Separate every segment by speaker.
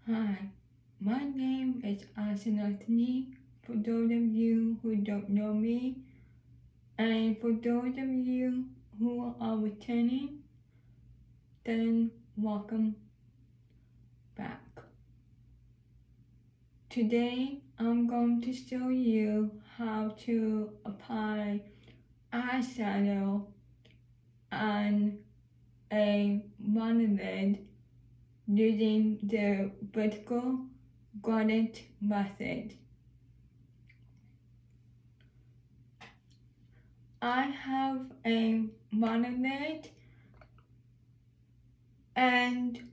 Speaker 1: Hi, my name is Anthony. For those of you who don't know me, and for those of you who are returning, then welcome back. Today I'm going to show you how to apply eyeshadow on a monolid using the vertical gradient method. I have a monolid, and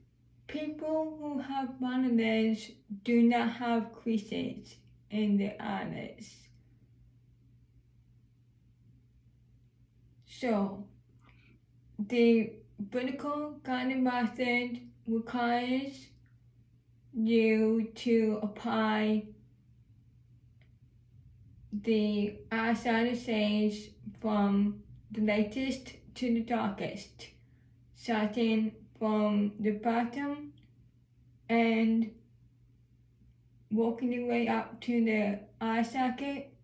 Speaker 1: people who have monolids do not have creases in their eyelids. So the vertical gradient method requires you to apply the eyeshadow shades from the lightest to the darkest, starting from the bottom and working your way up to the eye socket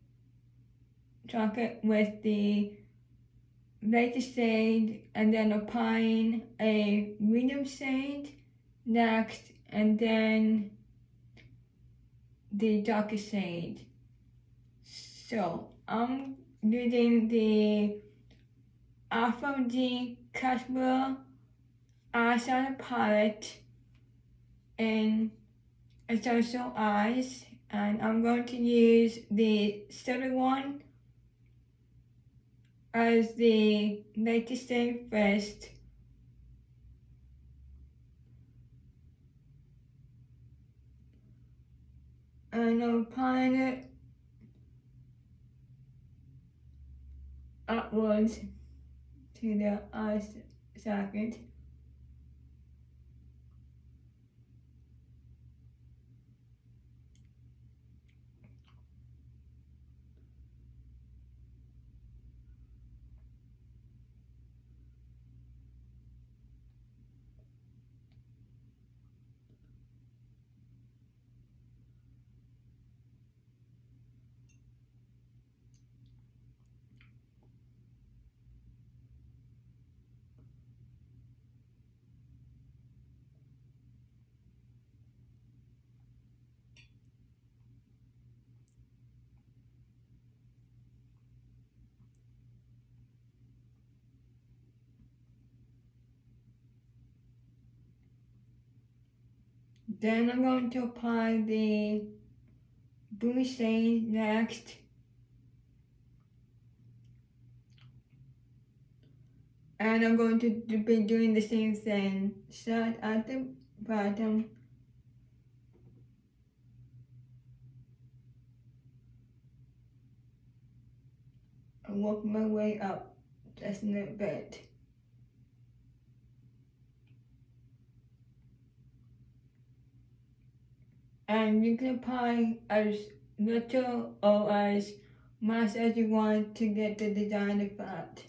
Speaker 1: with the lightest shade, and then applying a medium shade next, and then the darkest shade. So I'm using the Alpha G Casper eyeshadow palette in Essential Eyes, and I'm going to use the silver one as the latest shade first. And I'm applying it upwards to the eye socket. Then I'm going to apply the blue shade next. And I'm going to be doing the same thing. Start at the bottom. And work my way up just a little bit. And you can apply as little or as much as you want to get the design effect.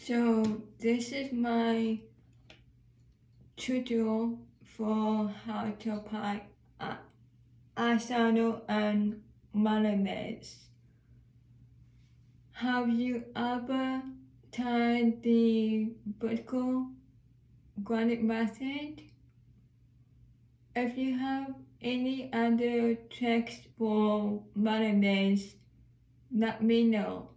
Speaker 1: So this is my tutorial for how to apply eyeshadow and monolids. Have you ever tried the vertical granite method? If you have any other tricks for monolids, let me know.